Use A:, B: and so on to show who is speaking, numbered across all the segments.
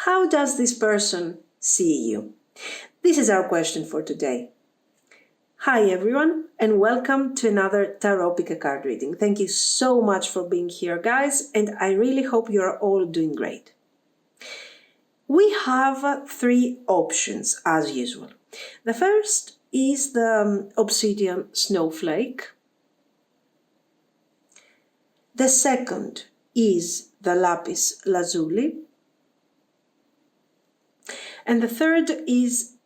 A: How does this person see you? This is our question for today. Hi everyone, and welcome to another Tarot Pick a Card reading. Thank you so much for being here, guys, and I really hope you're all doing great. We have three options as usual. The first is the obsidian snowflake. The second is the lapis lazuli. And the third is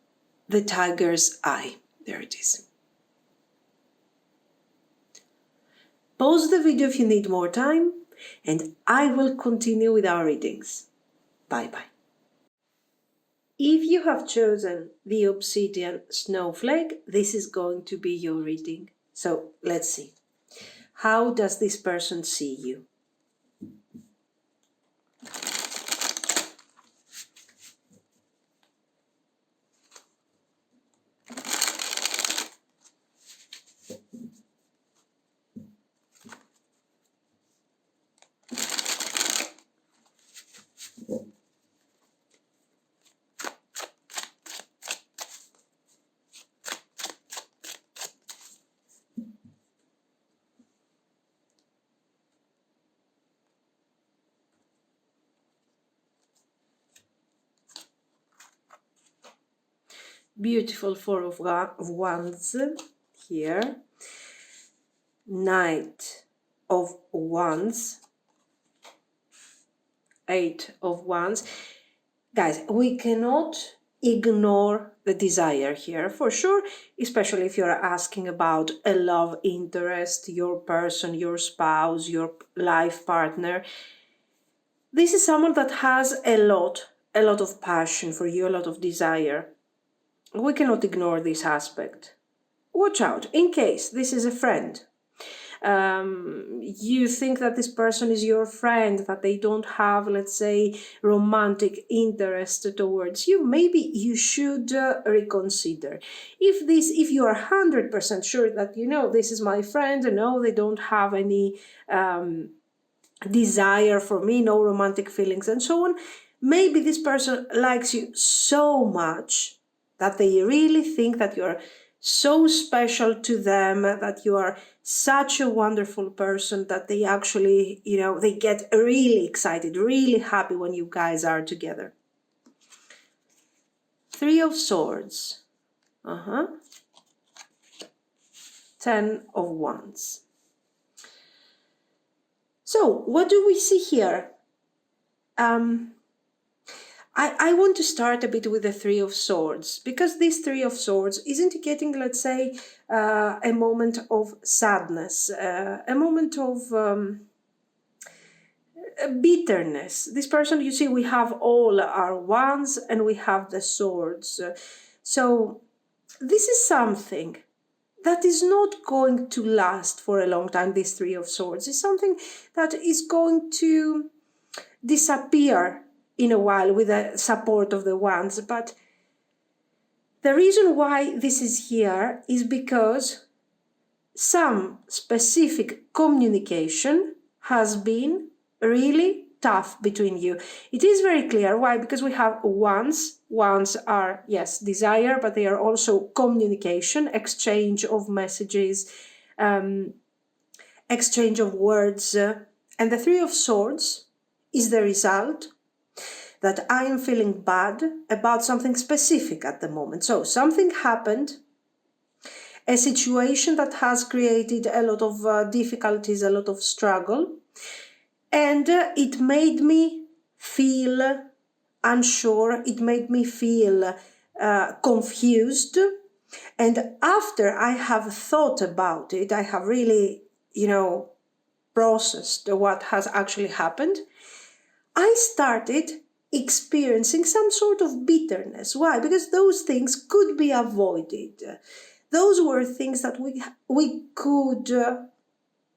A: the tiger's eye. There it is. Pause the video if you need more time, and I will continue with our readings. Bye-bye. If you have chosen the obsidian snowflake, this is going to be your reading. So let's see. How does this person see you? Beautiful Four of Wands here. Knight of Wands. Eight of Wands. Guys, we cannot ignore the desire here, for sure, especially if you're asking about a love interest, your person, your spouse, your life partner. This is someone that has a lot of passion for you, a lot of desire. We cannot ignore this aspect. Watch out, in case this is a friend. You think that this person is your friend, that they don't have, let's say, romantic interest towards you, maybe you should reconsider. If you are 100% sure that, this is my friend, no, they don't have any desire for me, no romantic feelings and so on, maybe this person likes you so much that they really think that you're so special to them, that you are such a wonderful person, that they actually, they get really excited, really happy when you guys are together. Three of Swords. 10 of Wands. So, what do we see here? I want to start a bit with the Three of Swords, because this Three of Swords is indicating, let's say, a moment of sadness, a moment of bitterness. This person, you see, we have all our wands and we have the swords. So this is something that is not going to last for a long time, this Three of Swords. It's something that is going to disappear in a while with the support of the wands. But the reason why this is here is because some specific communication has been really tough between you. It is very clear. Why? Because we have wands. Wands are, yes, desire, but they are also communication, exchange of messages, exchange of words. And the Three of Swords is the result that I am feeling bad about something specific at the moment. So something happened, a situation that has created a lot of difficulties, a lot of struggle, and it made me feel unsure, it made me feel confused. And after I have thought about it, I have really, processed what has actually happened, I started experiencing some sort of bitterness. Why? Because those things could be avoided. Those were things that we could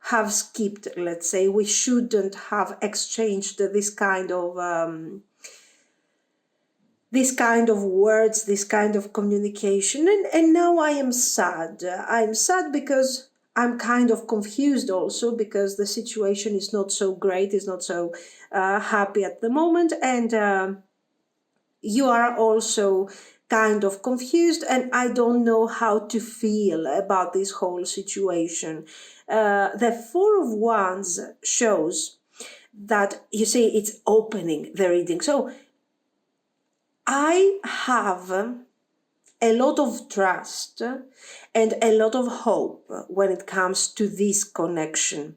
A: have skipped, let's say. We shouldn't have exchanged this kind of words, this kind of communication. And now I am sad. I'm sad because I'm kind of confused also, because the situation is not so great, is not so happy at the moment. And You are also kind of confused, and I don't know how to feel about this whole situation. The Four of Wands shows that, you see, it's opening the reading. So I have a lot of trust and a lot of hope when it comes to this connection.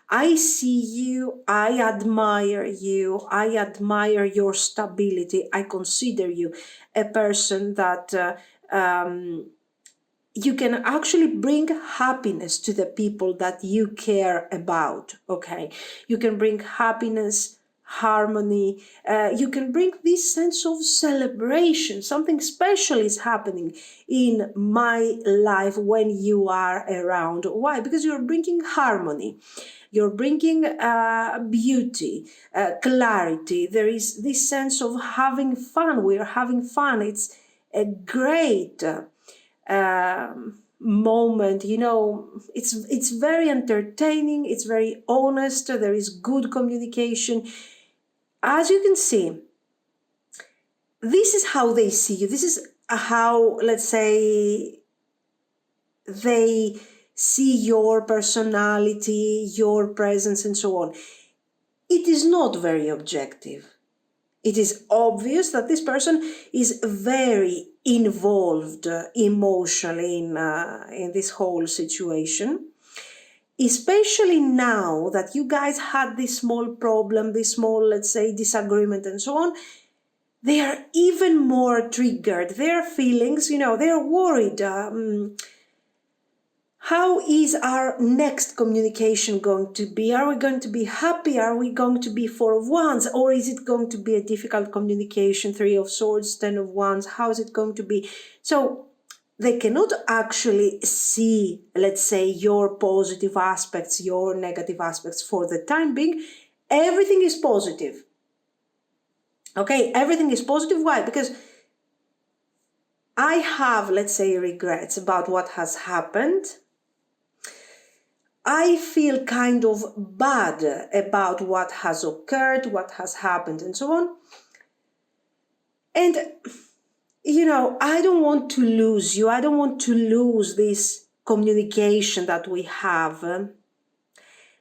A: I see you, I admire you, I admire your stability. I consider you a person that you can actually bring happiness to the people that you care about, okay? You can bring happiness, harmony, you can bring this sense of celebration. Something special is happening in my life when you are around. Why? Because you're bringing harmony. You're bringing beauty, clarity. There is this sense of having fun. We're having fun. It's a great moment. You know, it's very entertaining. It's very honest. There is good communication. As you can see, this is how they see you. This is how, let's say, they see your personality, your presence, and so on. It is not very objective. It is obvious that this person is very involved emotionally in this whole situation. Especially now that you guys had this small problem, this small, let's say, disagreement and so on, they are even more triggered. Their feelings, you know, they're worried. How is our next communication going to be? Are we going to be happy? Are we going to be Four of Wands? Or is it going to be a difficult communication? Three of Swords, Ten of Wands. How is it going to be? So they cannot actually see, let's say, your positive aspects, your negative aspects for the time being. Everything is positive. Okay, everything is positive. Why? Because I have, let's say, regrets about what has happened. I feel kind of bad about what has occurred, what has happened, and so on. And, you know, I don't want to lose you. I don't want to lose this communication that we have.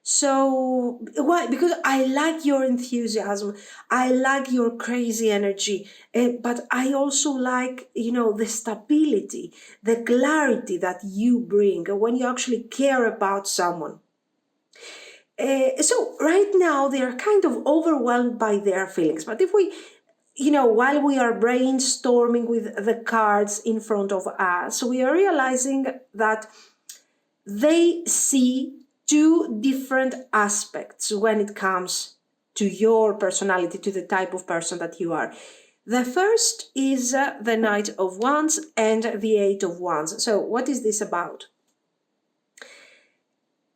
A: So, why? Because I like your enthusiasm. I like your crazy energy. But I also like, you know, the stability, the clarity that you bring when you actually care about someone. So right now they are kind of overwhelmed by their feelings. But if we, you know, while we are brainstorming with the cards in front of us, we are realizing that they see two different aspects when it comes to your personality, to the type of person that you are. The first is the Knight of Wands and the Eight of Wands. So what is this about?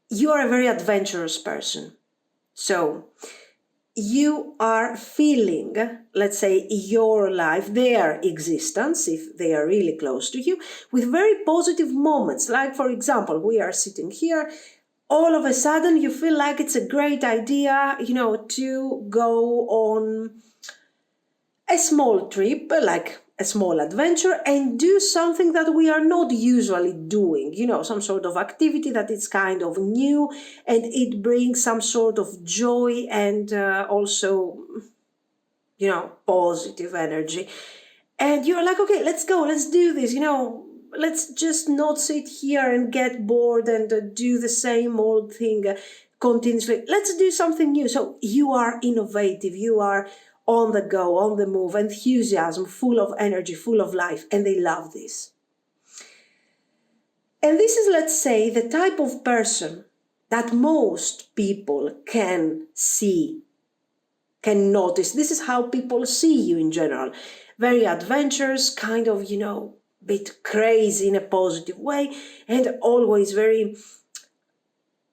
A: You are a very adventurous person. So you are feeling, let's say, your life, their existence, if they are really close to you, with very positive moments. Like, for example, we are sitting here, all of a sudden you feel like it's a great idea, you know, to go on a small trip, like a small adventure, and do something that we are not usually doing, you know, some sort of activity that is kind of new, and it brings some sort of joy and also, you know, positive energy. And you're like, okay, let's go, let's do this, you know, let's just not sit here and get bored and do the same old thing continuously. Let's do something new. So you are innovative, you are on the go, on the move, enthusiasm, full of energy, full of life, and they love this. And this is, let's say, the type of person that most people can see, can notice. This is how people see you in general. Very adventurous, kind of, you know, bit crazy in a positive way, and always very,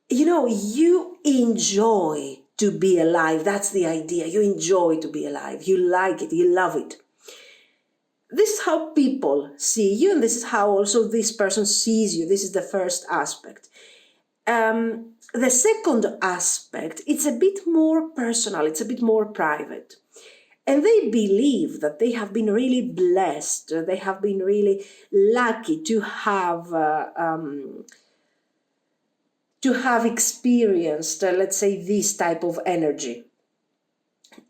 A: you know, you enjoy to be alive. That's the idea. You enjoy to be alive. You like it. You love it. This is how people see you, and this is how also this person sees you. This is the first aspect. The second aspect, it's a bit more personal. It's a bit more private. And they believe that they have been really blessed, they have been really lucky to have experienced, let's say, this type of energy.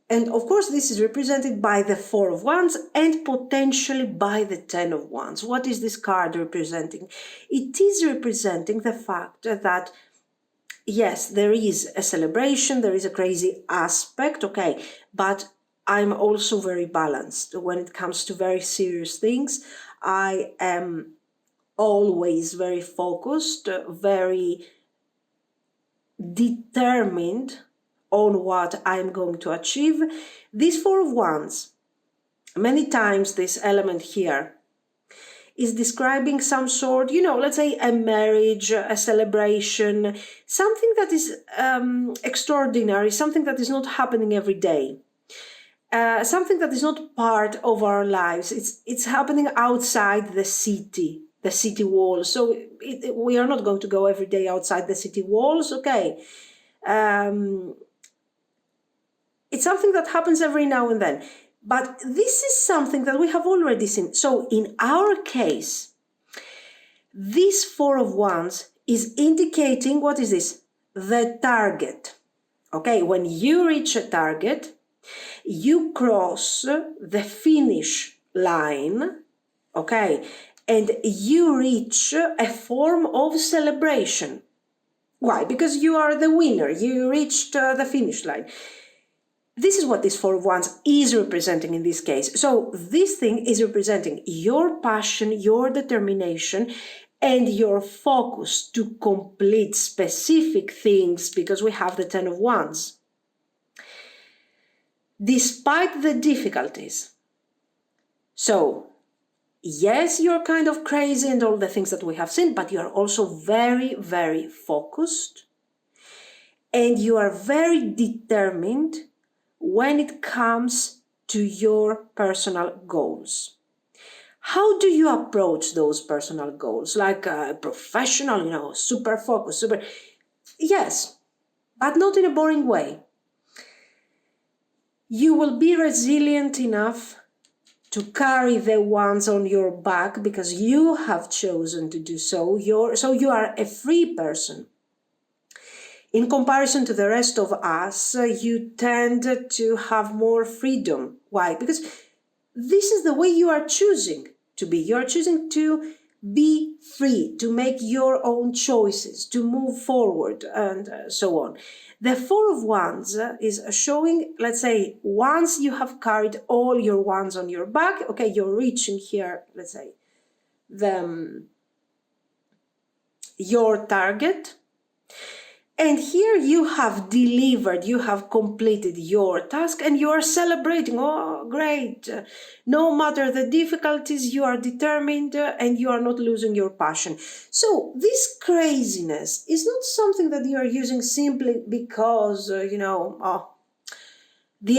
A: And of course, this is represented by the Four of Wands and potentially by the Ten of Wands. What is this card representing? It is representing the fact that, yes, there is a celebration, there is a crazy aspect, okay, but I'm also very balanced. When it comes to very serious things, I am always very focused, very determined on what I'm going to achieve. This Four of Wands, many times this element here is describing some sort, let's say a marriage, a celebration, something that is extraordinary, something that is not happening every day, something that is not part of our lives. It's happening outside the city walls. So we are not going to go every day outside the city walls, okay? It's something that happens every now and then. But this is something that we have already seen. So in our case, this Four of Wands is indicating, what is this? The target. Okay, when you reach a target, you cross the finish line, okay, and you reach a form of celebration. Why? Because you are the winner. You reached the finish line. This is what this Four of Wands is representing in this case. So this thing is representing your passion, your determination, and your focus to complete specific things, because we have the Ten of Wands. Despite the difficulties. So, yes, you're kind of crazy and all the things that we have seen, but you are also very, very focused, and you are very determined when it comes to your personal goals. How do you approach those personal goals? Like a professional, super focused, super... Yes, but not in a boring way. You will be resilient enough to carry the ones on your back because you have chosen to do so. So you are a free person. In comparison to the rest of us, you tend to have more freedom. Why? Because this is the way you are choosing to be. You are choosing to be free, to make your own choices, to move forward, and so on. The Four of Wands is showing, let's say, once you have carried all your wands on your back, okay, you're reaching here, let's say, your target. And here you have delivered, you have completed your task, and you are celebrating. Oh, great. No matter the difficulties, you are determined and you are not losing your passion. So this craziness is not something that you are using simply because, the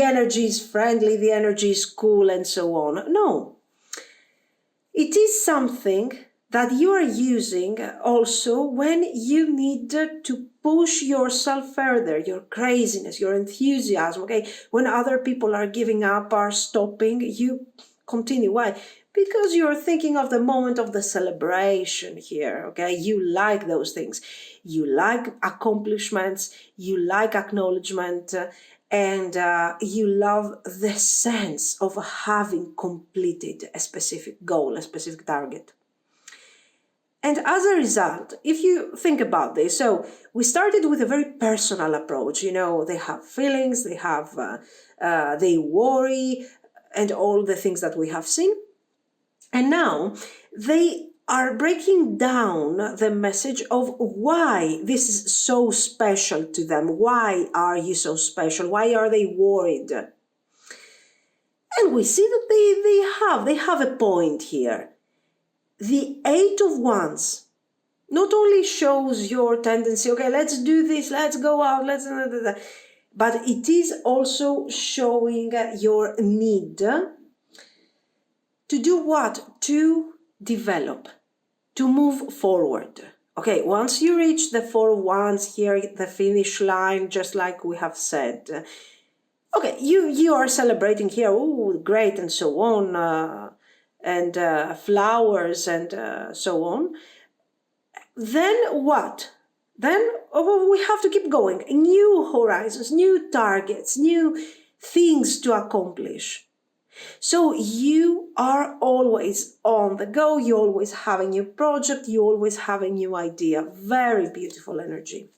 A: energy is friendly, the energy is cool, and so on. No. It is something that you are using also when you need to push yourself further, your craziness, your enthusiasm, okay? When other people are giving up, are stopping, you continue. Why? Because you're thinking of the moment of the celebration here, okay? You like those things. You like accomplishments, you like acknowledgement, and you love the sense of having completed a specific goal, a specific target. And as a result, if you think about this, so we started with a very personal approach. They have feelings, they worry, and all the things that we have seen. And now they are breaking down the message of why this is so special to them. Why are you so special? Why are they worried? And we see that they have a point here. The Eight of Wands not only shows your tendency, okay, let's do this, let's go out, but it is also showing your need to do what? To develop, to move forward. Okay, once you reach the Four of Wands here, the finish line, just like we have said, okay, you are celebrating here, oh, great, and so on, and flowers and so on. Then what? Then we have to keep going. New horizons, new targets, new things to accomplish. So you are always on the go, you always have a new project, you always have a new idea. Very beautiful energy.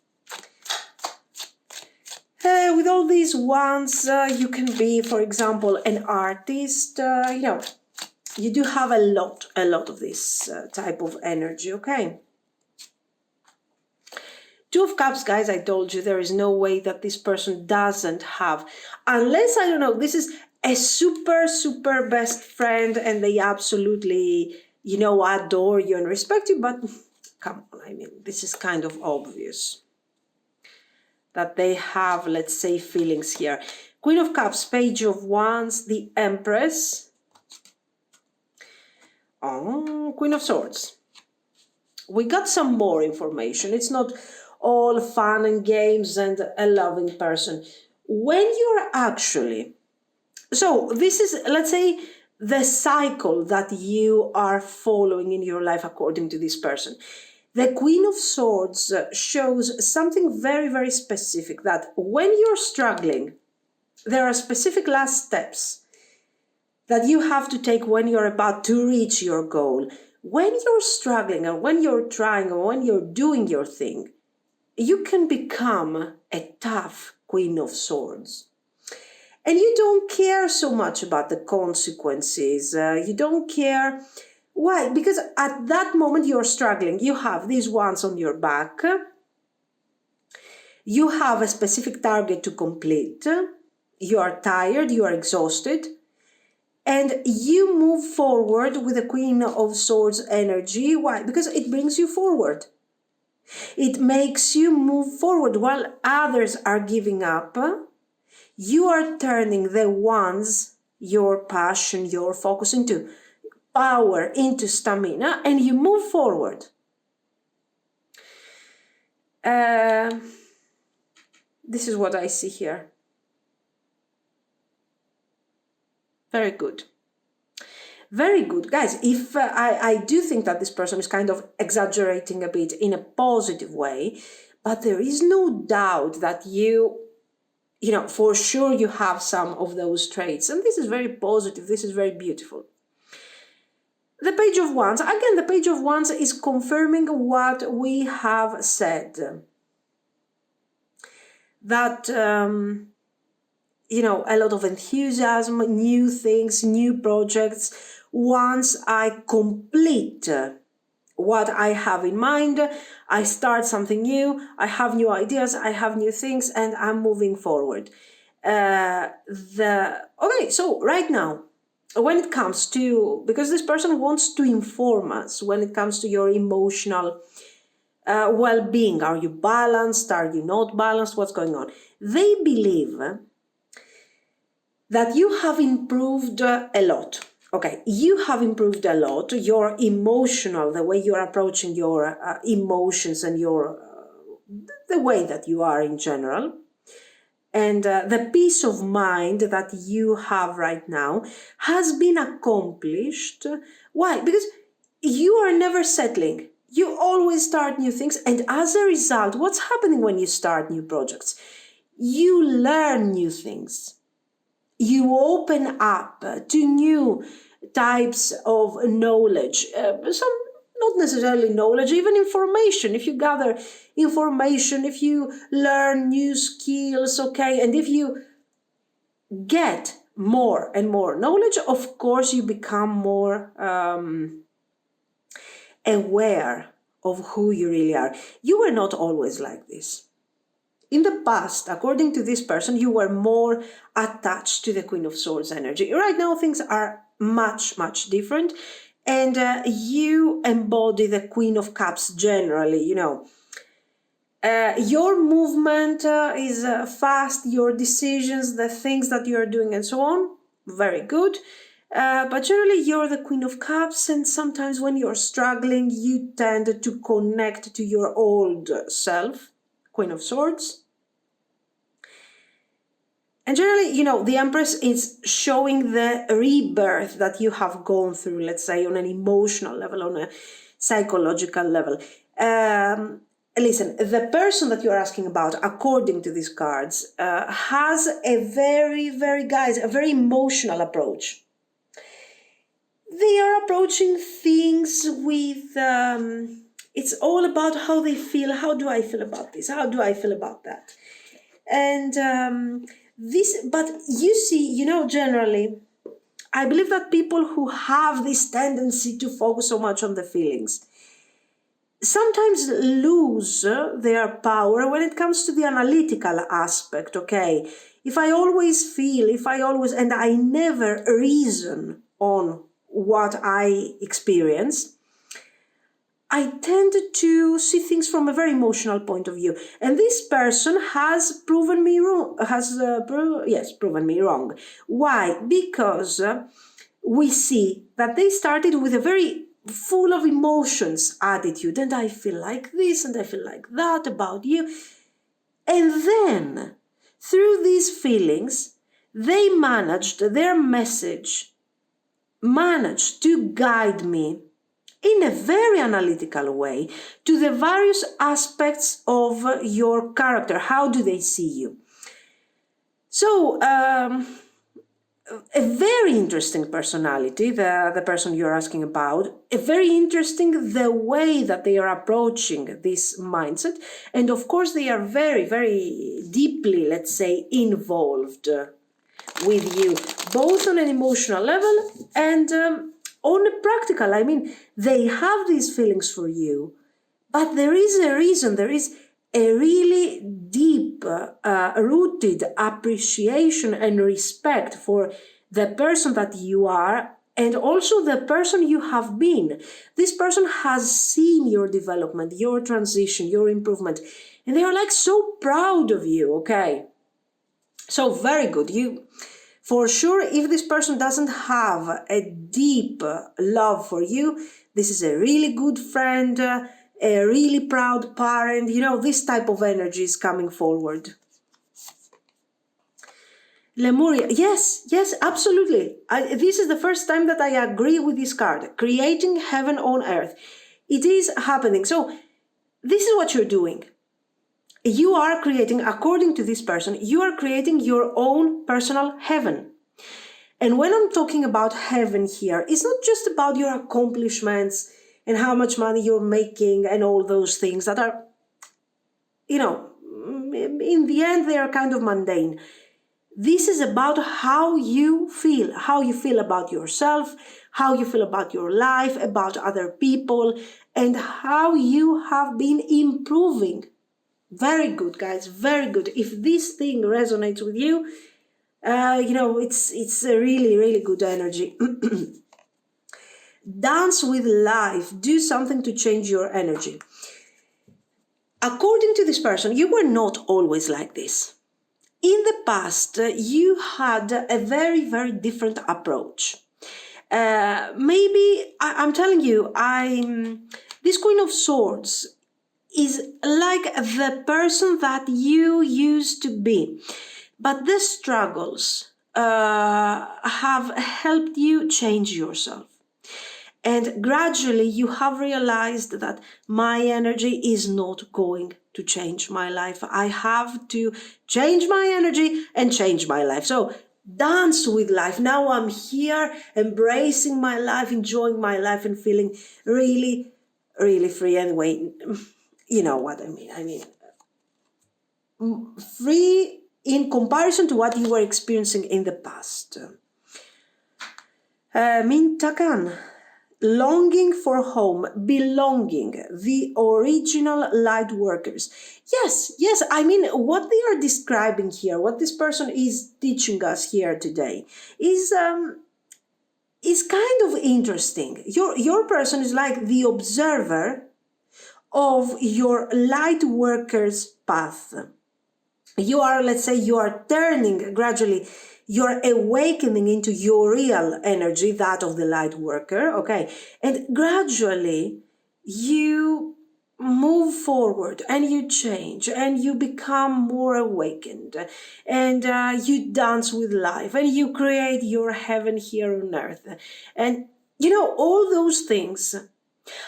A: With all these ones, you can be, for example, an artist. You do have a lot of this type of energy, okay? Two of Cups, guys, I told you there is no way that this person doesn't have, unless, I don't know, this is a super best friend and they absolutely, adore you and respect you, but come on, I mean, this is kind of obvious that they have, let's say, feelings here. Queen of Cups, Page of Wands, the Empress. Oh, Queen of Swords. We got some more information. It's not all fun and games and a loving person. When you're actually... So this is, let's say, the cycle that you are following in your life according to this person. The Queen of Swords shows something very specific, that when you're struggling, there are specific last steps that you have to take when you're about to reach your goal. When you're struggling or when you're trying or when you're doing your thing, you can become a tough Queen of Swords. And you don't care so much about the consequences. You don't care. Why? Because at that moment you're struggling. You have these ones on your back. You have a specific target to complete. You are tired. You are exhausted. And you move forward with the Queen of Swords energy. Why? Because it brings you forward. It makes you move forward while others are giving up. You are turning the ones, your passion, your focus into power, into stamina, and you move forward. This is what I see here. Very good. Very good. Guys, if I do think that this person is kind of exaggerating a bit in a positive way, but there is no doubt that for sure you have some of those traits. And this is very positive. This is very beautiful. The Page of Wands. Again, the Page of Wands is confirming what we have said. That... a lot of enthusiasm, new things, new projects. Once I complete what I have in mind, I start something new, I have new ideas, I have new things, and I'm moving forward. Okay, so right now, when it comes to, because this person wants to inform us when it comes to your emotional well-being. Are you balanced? Are you not balanced? What's going on? They believe that you have improved a lot. Okay, you have improved a lot. Your emotional, the way you're approaching your emotions and the way that you are in general. And the peace of mind that you have right now has been accomplished. Why? Because you are never settling. You always start new things. And as a result, what's happening when you start new projects? You learn new things. You open up to new types of knowledge, some not necessarily knowledge, even information. If you gather information, if you learn new skills, okay, and if you get more and more knowledge, of course you become more aware of who you really are. You were not always like this. In the past, according to this person, you were more attached to the Queen of Swords energy. Right now, things are much different. And you embody the Queen of Cups generally, Your movement is fast, your decisions, the things that you're doing and so on, very good. But generally, you're the Queen of Cups, and sometimes when you're struggling, you tend to connect to your old self, Queen of Swords. And generally, the Empress is showing the rebirth that you have gone through, let's say, on an emotional level, on a psychological level. Listen, the person that you're asking about, according to these cards, has a very, very, guys, a very emotional approach. They are approaching things with, it's all about how they feel. How do I feel about this? How do I feel about that? And but you see, generally, I believe that people who have this tendency to focus so much on the feelings sometimes lose their power when it comes to the analytical aspect, okay? If I always feel, and I never reason on what I experience, I tend to see things from a very emotional point of view. And this person has proven me wrong, proven me wrong. Why? Because we see that they started with a very full of emotions attitude, and I feel like this and I feel like that about you. And then, through these feelings, their message managed to guide me in a very analytical way to the various aspects of your character. How do they see you? So, a very interesting personality, the person you're asking about, a very interesting the way that they are approaching this mindset. And of course, they are very, very deeply, let's say, involved with you, both on an emotional level and on a practical. I mean, they have these feelings for you, but there is a reason, there is a really deep rooted appreciation and respect for the person that you are and also the person you have been. This person has seen your development, your transition, your improvement, and they are like so proud of you, okay? So very good. For sure, if this person doesn't have a deep love for you, this is a really good friend, a really proud parent. This type of energy is coming forward. Lemuria, yes, absolutely. This is the first time that I agree with this card. Creating heaven on earth. It is happening. So this is what you're doing. You are creating, according to this person, you are creating your own personal heaven. And when I'm talking about heaven here, it's not just about your accomplishments and how much money you're making and all those things that are, in the end, they are kind of mundane. This is about how you feel about yourself, how you feel about your life, about other people, and how you have been improving. Very good, guys, very good. If this thing resonates with you, it's a really, really good energy. Dance with life. Do something to change your energy. According to this person, you were not always like this. In the past, you had a very, very different approach. Maybe, I'm telling you, this Queen of Swords is like the person that you used to be. But the struggles have helped you change yourself. And gradually you have realized that my energy is not going to change my life. I have to change my energy and change my life. So dance with life. Now I'm here embracing my life, enjoying my life and feeling really, really free. Anyway, you know what I mean. Free in comparison to what you were experiencing in the past. Mintakan. Longing for home, belonging, the original light workers. Yes, I mean, what they are describing here, what this person is teaching us here today is kind of interesting. Your person is like the observer of your light workers' path. You are, let's say, you are turning gradually, you're awakening into your real energy, that of the light worker, okay? And gradually, you move forward and you change and you become more awakened and you dance with life and you create your heaven here on earth. And you know, all those things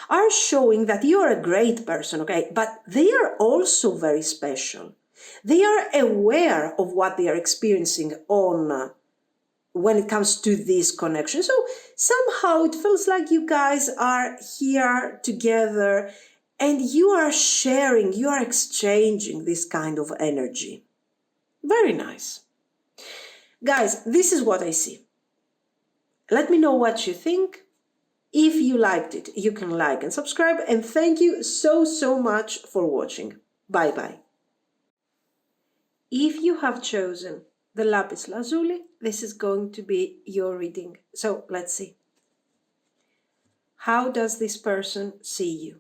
A: are showing that you are a great person, okay? But they are also very special. They are aware of what they are experiencing on when it comes to this connection. So somehow it feels like you guys are here together and you are sharing, you are exchanging this kind of energy. Very nice. Guys, this is what I see. Let me know what you think. If you liked it, you can like and subscribe. And thank you so much for watching. Bye bye. If you have chosen the lapis lazuli, this is going to be your reading. So let's see. How does this person see you?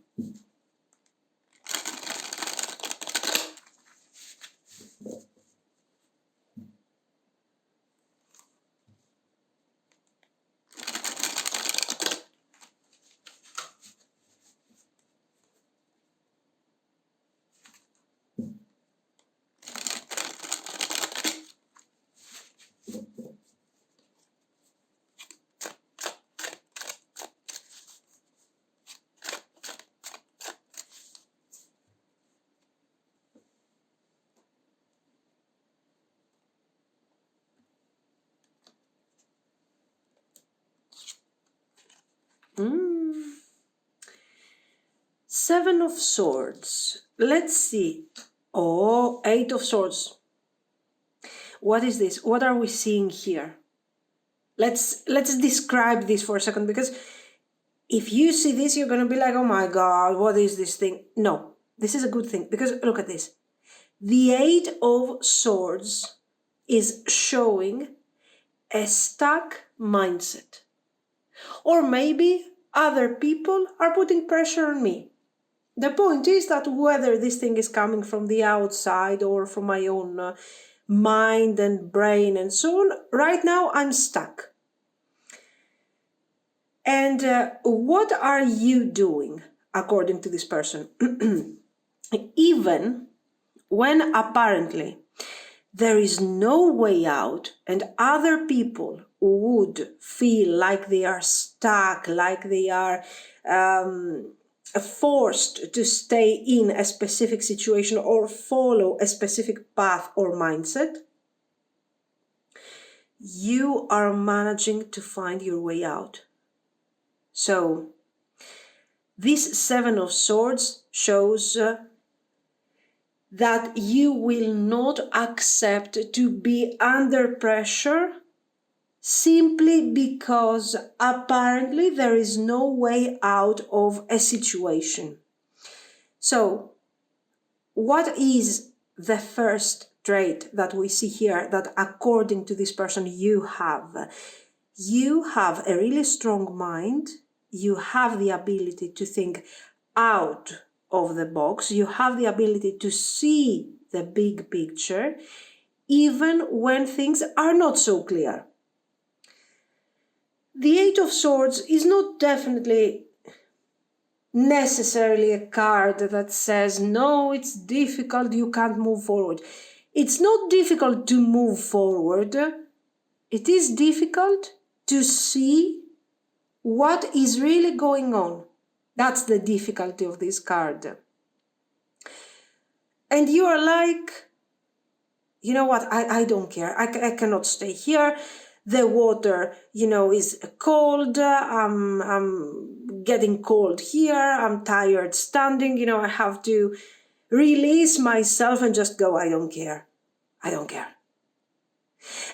A: Seven of Swords. Let's see. Oh, Eight of Swords. What is this? What are we seeing here? Let's describe this for a second, because if you see this, you're going to be like, oh my God, what is this thing? No, this is a good thing, because look at this. The Eight of Swords is showing a stuck mindset. Or maybe other people are putting pressure on me. The point is that whether this thing is coming from the outside or from my own mind and brain and so on, right now I'm stuck. And what are you doing, according to this person? Even when apparently there is no way out and other people would feel like they are stuck, like they are forced to stay in a specific situation or follow a specific path or mindset, you are managing to find your way out. So this Seven of Swords shows that you will not accept to be under pressure simply because apparently there is no way out of a situation. So, what is the first trait that we see here that according to this person you have? You have a really strong mind, you have the ability to think out of the box, you have the ability to see the big picture, even when things are not so clear. The Eight of Swords is not definitely necessarily a card that says, no, it's difficult, you can't move forward. It's not difficult to move forward. It is difficult to see what is really going on. That's the difficulty of this card. And you are like, you know what, I don't care. I cannot stay here. The water, is cold. I'm getting cold here. I'm tired standing. I have to release myself and just go, I don't care. I don't care.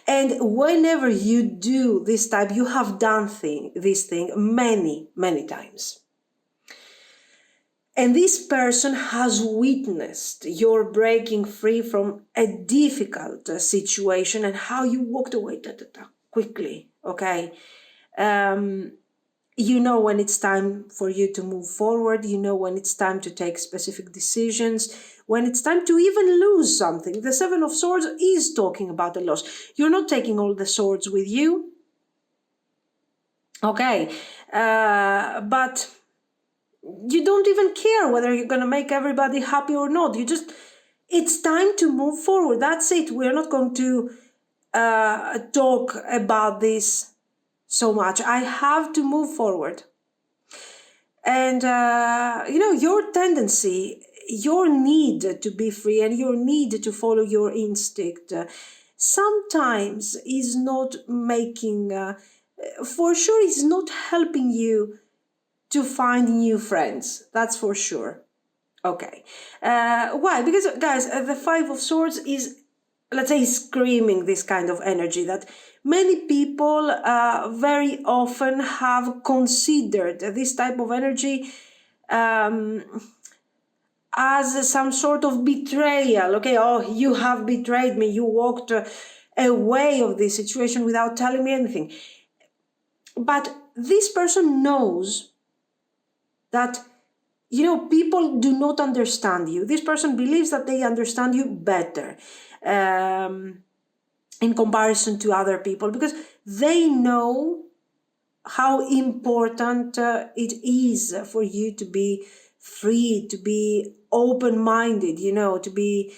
A: And whenever you do this type, you have done this thing many, many times. And this person has witnessed your breaking free from a difficult situation and how you walked away quickly, okay? You know when it's time for you to move forward, you know when it's time to take specific decisions, when it's time to even lose something. The Seven of Swords is talking about a loss. You're not taking all the swords with you, okay? But you don't even care whether you're going to make everybody happy or not. It's time to move forward. That's it. We're not going to talk about this so much. I have to move forward. And, your tendency, your need to be free and your need to follow your instinct sometimes is not making, for sure, is not helping you to find new friends. That's for sure. Okay. Why? Because, guys, the Five of Swords is, let's say, screaming this kind of energy that many people very often have considered this type of energy as some sort of betrayal. Okay, oh, you have betrayed me. You walked away of this situation without telling me anything. But this person knows that, people do not understand you. This person believes that they understand you better in comparison to other people, because they know how important it is for you to be free, to be open-minded, to be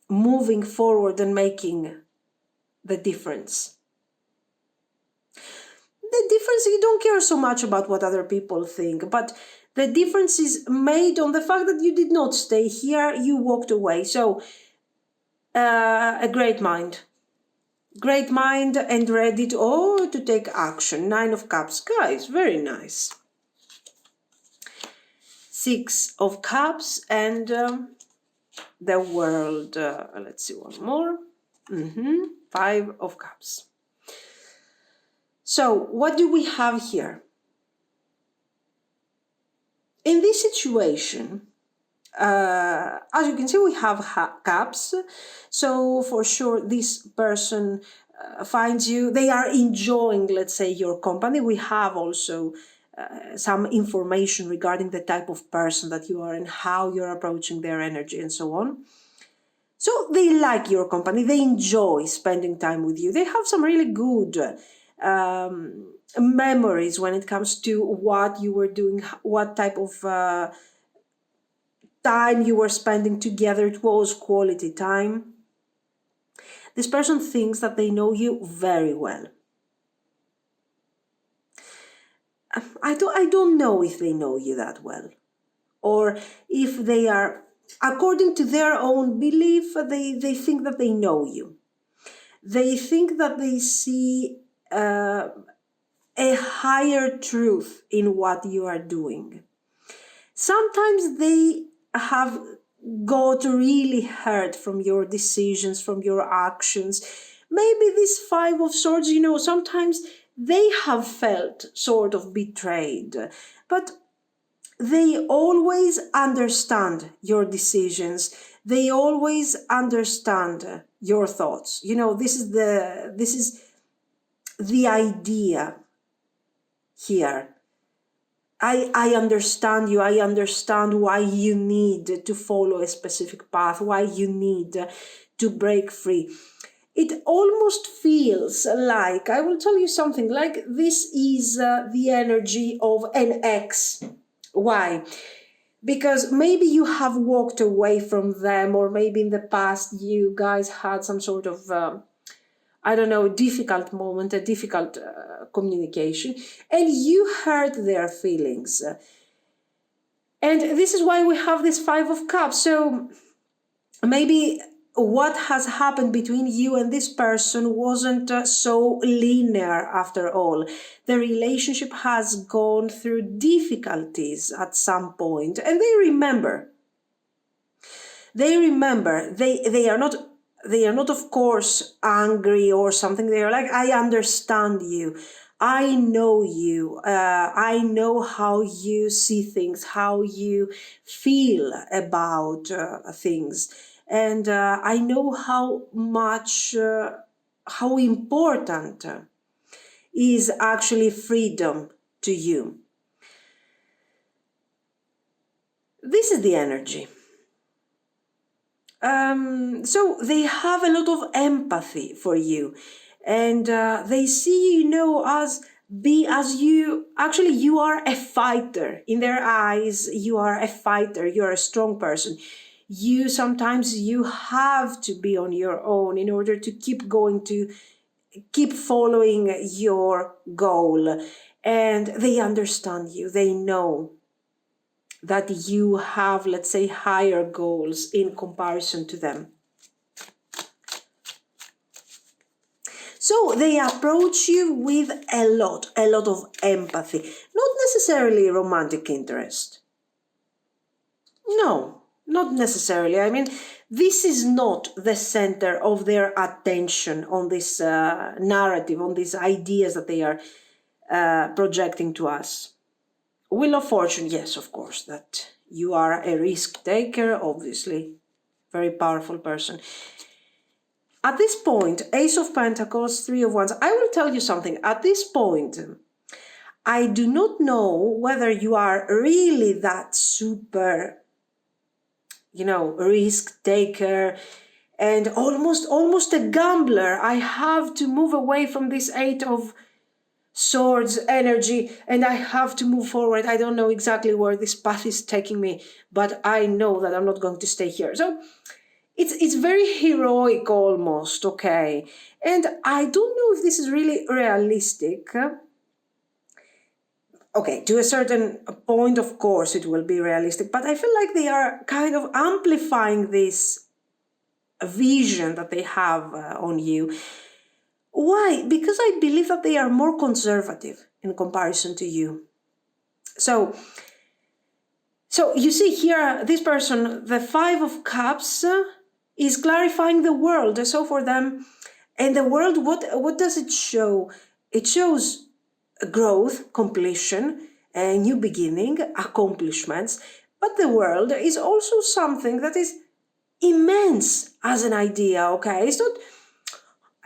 A: moving forward and making the difference. The difference, you don't care so much about what other people think, but the difference is made on the fact that you did not stay here, you walked away. So, a great mind and ready to take action. 9 of Cups, guys, very nice. 6 of Cups and the World. Let's see one more. 5 of Cups. So, what do we have here? In this situation, as you can see, we have Cups. So, for sure, this person finds you. They are enjoying, let's say, your company. We have also some information regarding the type of person that you are and how you're approaching their energy and so on. So, they like your company. They enjoy spending time with you. They have some really good memories when it comes to what you were doing, what type of time you were spending together. It was quality time. This person thinks that they know you very well. I don't know if they know you that well, or if they are, according to their own belief, they think that they know you. They think that they see a higher truth in what you are doing. Sometimes they have got really hurt from your decisions, from your actions. Maybe this 5 of Swords, sometimes they have felt sort of betrayed, but they always understand your decisions. They always understand your thoughts. This is the idea here. I understand you. I understand why you need to follow a specific path, why you need to break free. It almost feels like, I will tell you something, like this is the energy of an ex. Why? Because maybe you have walked away from them, or maybe in the past you guys had some sort of difficult moment, a difficult communication, and you hurt their feelings. And this is why we have this 5 of Cups. So maybe what has happened between you and this person wasn't so linear after all. The relationship has gone through difficulties at some point, and they remember. They are not, of course, angry or something. They are like, I understand you. I know you. I know how you see things, how you feel about things. And I know how much, how important is actually freedom to you. This is the energy. So they have a lot of empathy for you, and they see you, as Be as you, actually you are a fighter. In their eyes, you are a fighter, you're a strong person. Sometimes you have to be on your own in order to keep going, to keep following your goal. And they understand you, they know that you have, let's say, higher goals in comparison to them. So they approach you with a lot of empathy, not necessarily romantic interest. No, not necessarily. I mean, this is not the center of their attention on this narrative, on these ideas that they are projecting to us. Wheel of Fortune, yes, of course, that you are a risk taker, obviously, very powerful person. At this point, Ace of Pentacles, Three of Wands, I will tell you something. At this point, I do not know whether you are really that super, risk taker and almost a gambler. I have to move away from this Eight of Swords energy and I have to move forward. I don't know exactly where this path is taking me, but I know that I'm not going to stay here. So it's very heroic almost, okay? And I don't know if this is really realistic. Okay, to a certain point, of course, it will be realistic, but I feel like they are kind of amplifying this vision that they have on you. Why? Because I believe that they are more conservative in comparison to you. So you see here, this person, the Five of Cups, is clarifying the world. So for them, and the world, what does it show? It shows growth, completion, a new beginning, accomplishments. But the world is also something that is immense as an idea, okay? It's not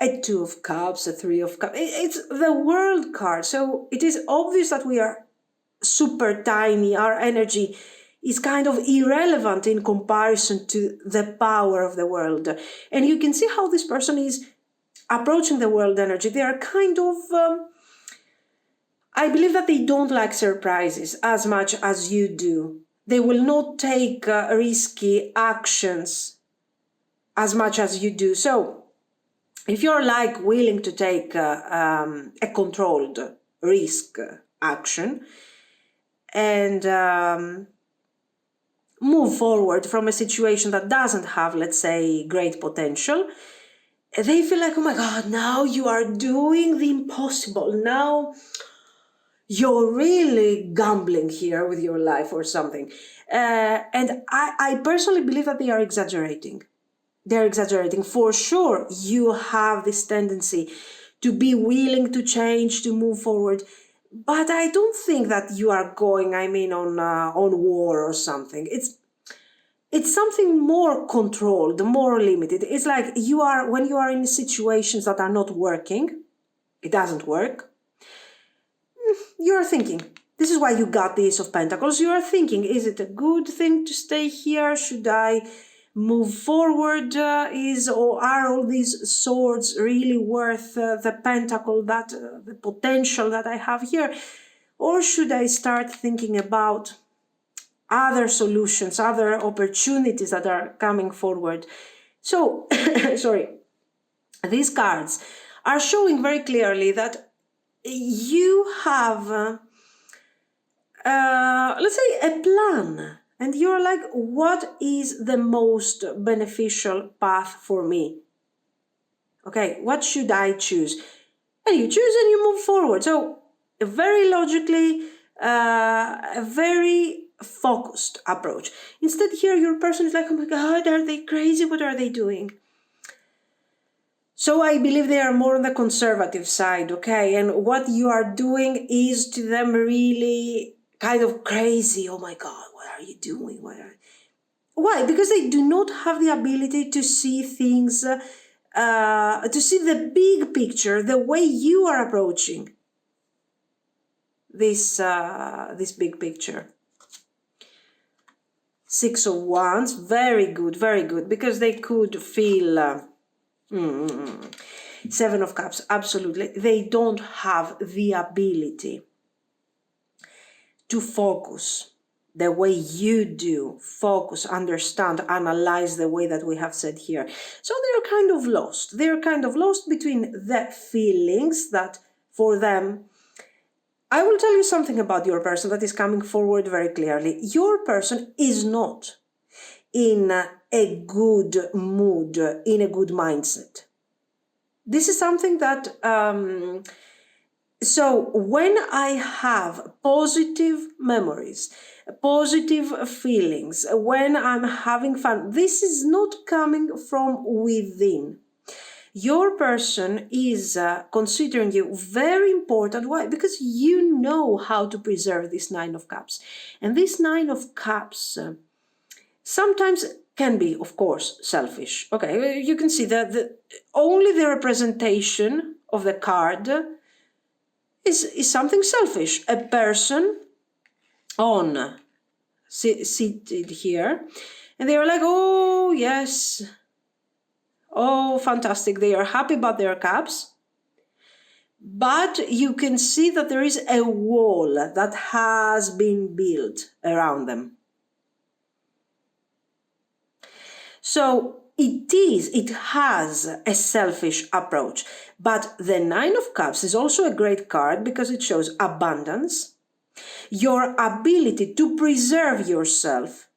A: a Two of Cups, a Three of Cups. It's the World card. So it is obvious that we are super tiny. Our energy is kind of irrelevant in comparison to the power of the world. And you can see how this person is approaching the world energy. They are kind of... I believe that they don't like surprises as much as you do. They will not take risky actions as much as you do. So if you're like willing to take a controlled risk action and move forward from a situation that doesn't have, let's say, great potential, they feel like, oh my God, now you are doing the impossible. Now you're really gambling here with your life or something. And I personally believe that they are exaggerating. They're exaggerating. For sure, you have this tendency to be willing to change, to move forward. But I don't think that you are going, on war or something. It's something more controlled, more limited. It's like when you are in situations that are not working, it doesn't work. You're thinking, this is why you got the Ace of Pentacles. You are thinking, is it a good thing to stay here? Should I move forward? Are all these swords really worth the pentacle, the potential that I have here? Or should I start thinking about other solutions, other opportunities that are coming forward? So, sorry, these cards are showing very clearly that you have, let's say, a plan. And you're like, what is the most beneficial path for me? Okay, what should I choose? And you choose and you move forward. So, very logically, a very focused approach. Instead, here, your person is like, oh my God, are they crazy? What are they doing? So I believe they are more on the conservative side, okay? And what you are doing is to them really kind of crazy. Oh my God, what are you doing? Why? Because they do not have the ability to see things, to see the big picture, the way you are approaching this big picture. Six of Wands, very good, because they could feel... Seven of Cups, absolutely. They don't have the ability to focus the way you do, focus, understand, analyze the way that we have said here. So they're kind of lost. They're kind of lost between the feelings that for them, I will tell you something about your person that is coming forward very clearly. Your person is not in a good mood, in a good mindset. This is something that, so when I have positive memories, positive feelings, when I'm having fun, this is not coming from within. Your person is considering you very important. Why? Because you know how to preserve this Nine of Cups. And this Nine of Cups sometimes can be, of course, selfish. Okay, you can see that only the representation of the card is something selfish. A person on seated here, and they are like, oh, yes, oh, fantastic. They are happy about their cups. But you can see that there is a wall that has been built around them. So it has a selfish approach. But the Nine of Cups is also a great card because it shows abundance, your ability to preserve yourself,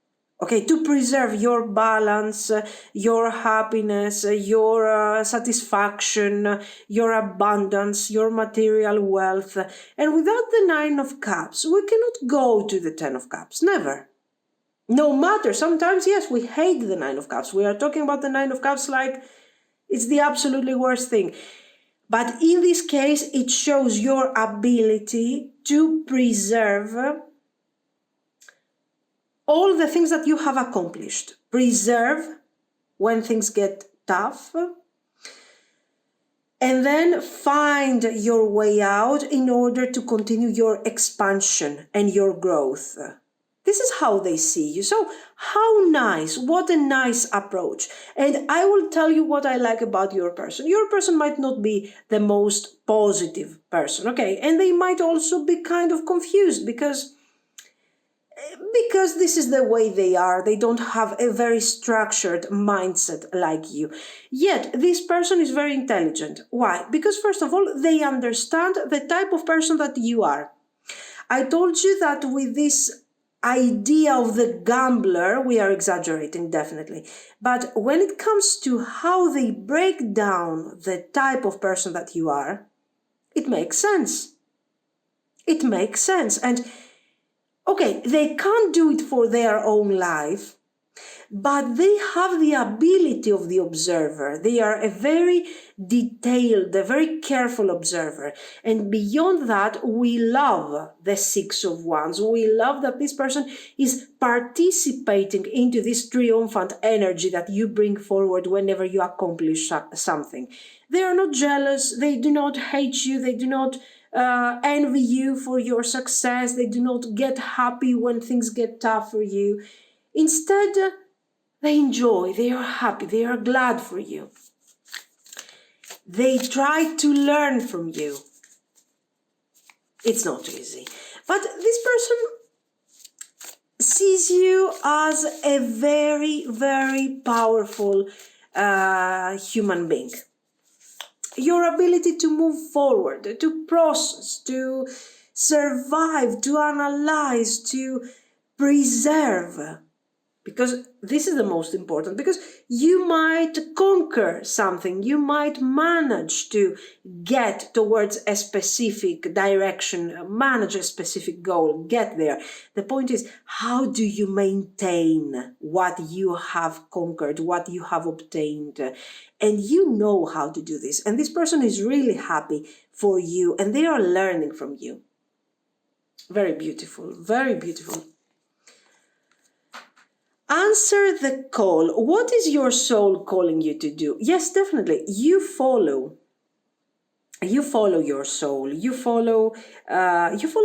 A: okay, to preserve your balance, your happiness, your satisfaction, your abundance, your material wealth. And without the Nine of Cups, we cannot go to the Ten of Cups, never. No matter, sometimes, yes, we hate the Nine of Cups. We are talking about the Nine of Cups like it's the absolutely worst thing. But in this case, it shows your ability to preserve all the things that you have accomplished. Preserve when things get tough. And then find your way out in order to continue your expansion and your growth. This is how they see you. So how nice, what a nice approach. And I will tell you what I like about your person. Your person might not be the most positive person, okay? And they might also be kind of confused because this is the way they are. They don't have a very structured mindset like you. Yet, this person is very intelligent. Why? Because first of all, they understand the type of person that you are. I told you that with this idea of the gambler, we are exaggerating definitely. But when it comes to how they break down the type of person that you are, it makes sense. It makes sense. And okay, they can't do it for their own life, but they have the ability of the observer. They are a very detailed, a very careful observer. And beyond that, we love the Six of Wands. We love that this person is participating into this triumphant energy that you bring forward whenever you accomplish something. They are not jealous. They do not hate you. They do not envy you for your success. They do not get happy when things get tough for you. Instead, they enjoy, they are happy, they are glad for you. They try to learn from you. It's not easy. But this person sees you as a very, very powerful human being. Your ability to move forward, to process, to survive, to analyze, to preserve. Because this is the most important, because you might conquer something, you might manage to get towards a specific direction, manage a specific goal, get there. The point is, how do you maintain what you have conquered, what you have obtained? And you know how to do this. And this person is really happy for you, and they are learning from you. Very beautiful, very beautiful. Answer the call. What is your soul calling you to do? Yes, definitely. You follow your soul. You follow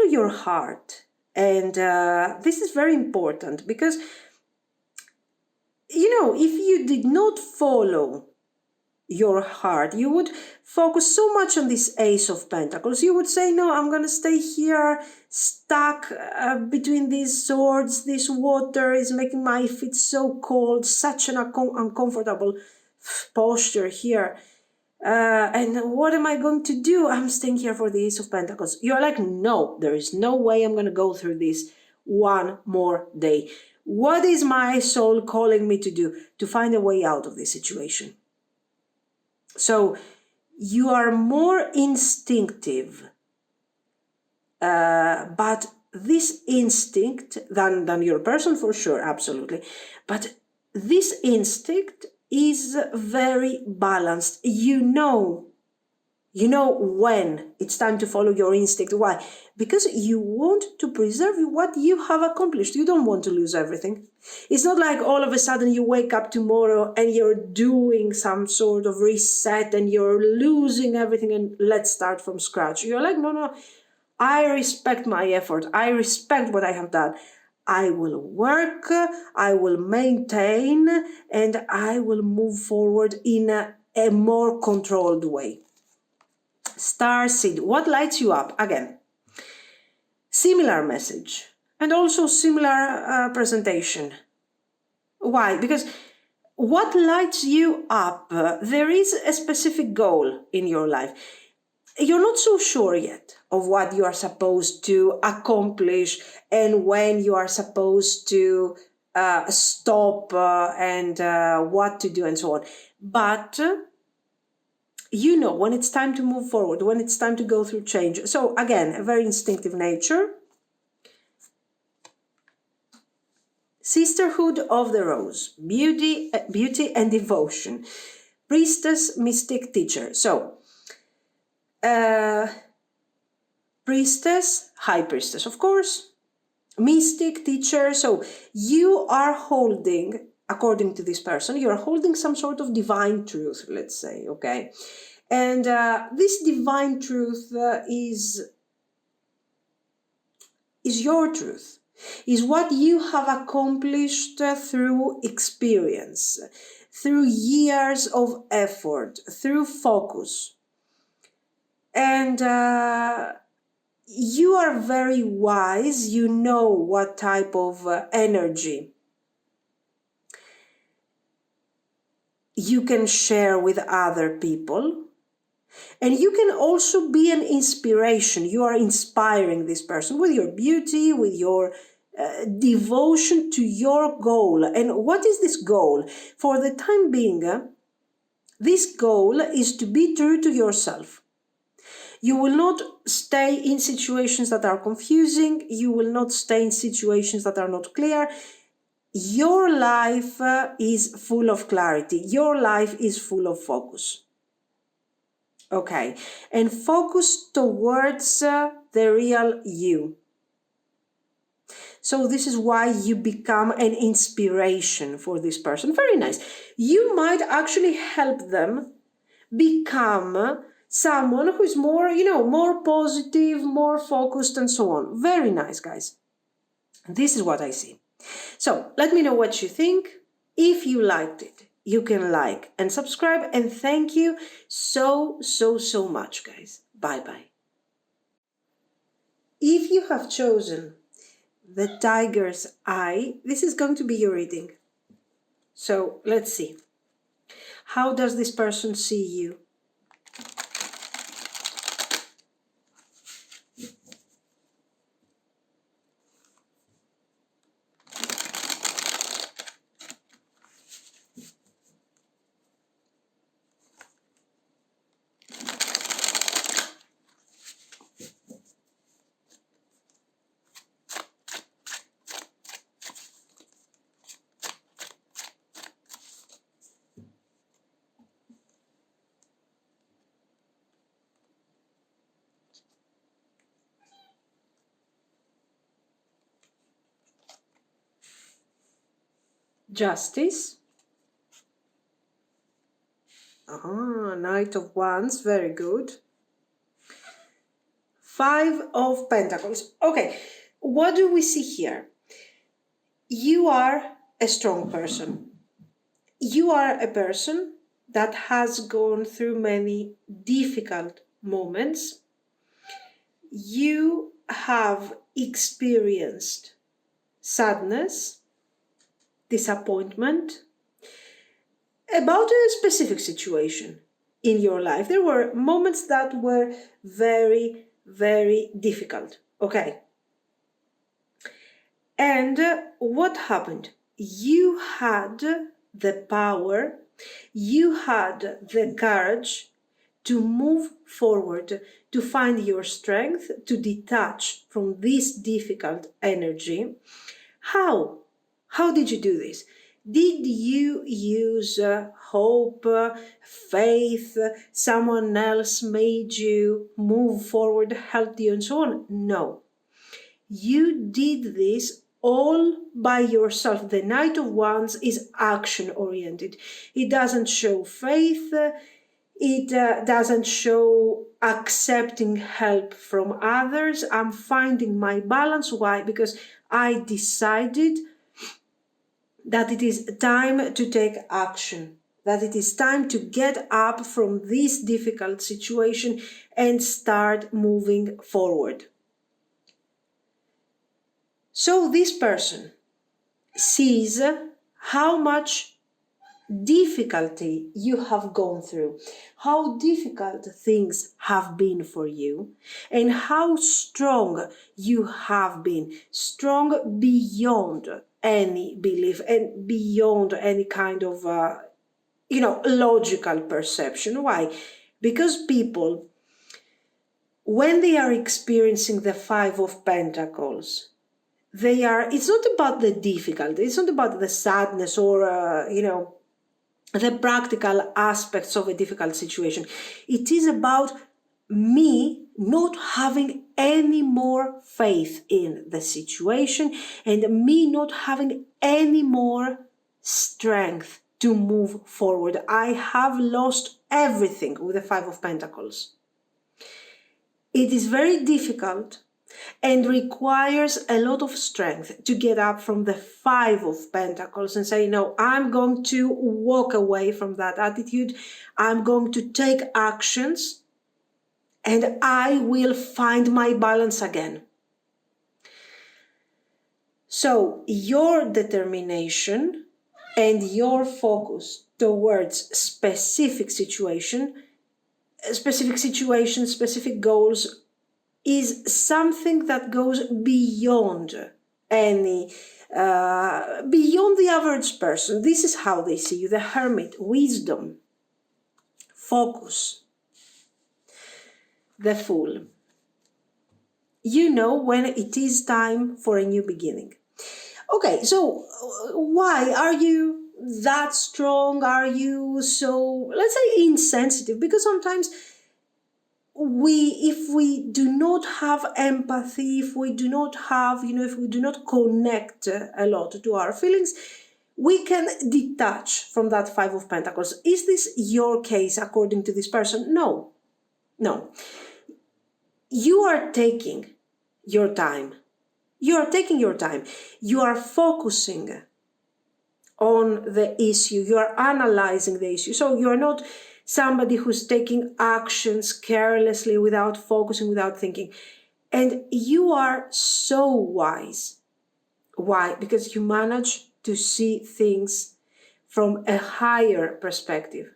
A: your heart, and this is very important because if you did not follow your heart. You would focus so much on this Ace of Pentacles. You would say, no, I'm going to stay here, stuck between these swords. This water is making my feet so cold, such an uncomfortable posture here. And what am I going to do? I'm staying here for the Ace of Pentacles. You're like, no, there is no way I'm going to go through this one more day. What is my soul calling me to do? To find a way out of this situation. So you are more instinctive, but this instinct than your person for sure, absolutely. But this instinct is very balanced. You know when it's time to follow your instinct. Why? Because you want to preserve what you have accomplished. You don't want to lose everything. It's not like all of a sudden you wake up tomorrow and you're doing some sort of reset and you're losing everything and let's start from scratch. You're like, no, I respect my effort. I respect what I have done. I will work, I will maintain, and I will move forward in a more controlled way. Starseed, what lights you up? Again, similar message and also similar presentation. Why? Because what lights you up, there is a specific goal in your life. You're not so sure yet of what you are supposed to accomplish and when you are supposed to stop and what to do and so on. But you know when it's time to move forward, when it's time to go through change. So again, a very instinctive nature. Sisterhood of the Rose, beauty and devotion. Priestess, mystic, teacher. So, priestess, high priestess, of course. Mystic, teacher. So you are holding, according to this person, you are holding some sort of divine truth, let's say, okay? And this divine truth is your truth, is what you have accomplished through experience, through years of effort, through focus. And you are very wise, you know what type of energy you can share with other people. And you can also be an inspiration. You are inspiring this person with your beauty, with your devotion to your goal. And what is this goal? For the time being, this goal is to be true to yourself. You will not stay in situations that are confusing. You will not stay in situations that are not clear. Your life is full of clarity. Your life is full of focus. Okay, and focus towards the real you. So this is why you become an inspiration for this person. Very nice. You might actually help them become someone who is more, more positive, more focused, and so on. Very nice, guys. This is what I see. So let me know what you think. If you liked it, you can like and subscribe. And thank you so much, guys. Bye-bye. If you have chosen the tiger's eye, this is going to be your reading. So let's see. How does this person see you? Justice. Knight of Wands, very good. Five of Pentacles. Okay, what do we see here? You are a strong person. You are a person that has gone through many difficult moments. You have experienced sadness, disappointment about a specific situation in your life. There were moments that were very, very difficult. Okay. And what happened? You had the power, you had the courage to move forward, to find your strength, to detach from this difficult energy. How? How did you do this? Did you use hope, faith, someone else made you move forward, helped you, and so on? No. You did this all by yourself. The Knight of Wands is action-oriented. It doesn't show faith. It doesn't show accepting help from others. I'm finding my balance. Why? Because I decided that it is time to take action, that it is time to get up from this difficult situation and start moving forward. So this person sees how much difficulty you have gone through, how difficult things have been for you, and how strong you have been, strong beyond any belief and beyond any kind of, logical perception. Why? Because people, when they are experiencing the Five of Pentacles, it's not about the difficulty, it's not about the sadness or, the practical aspects of a difficult situation. It is about me not having any more faith in the situation and me not having any more strength to move forward. I have lost everything with the Five of Pentacles. It is very difficult and requires a lot of strength to get up from the Five of Pentacles and say, no, I'm going to walk away from that attitude. I'm going to take actions and I will find my balance again. So your determination and your focus towards specific situations, specific goals is something that goes beyond beyond the average person. This is how they see you, the Hermit, wisdom, focus, the Fool. You know when it is time for a new beginning. Okay, so why are you that strong? Are you so, let's say, insensitive? Because sometimes if we do not have empathy, if we do not have, if we do not connect a lot to our feelings, we can detach from that Five of Pentacles. Is this your case according to this person? No. You are taking your time. You are focusing on the issue. You are analyzing the issue. So you are not somebody who's taking actions carelessly, without focusing, without thinking. And you are so wise. Why? Because you manage to see things from a higher perspective.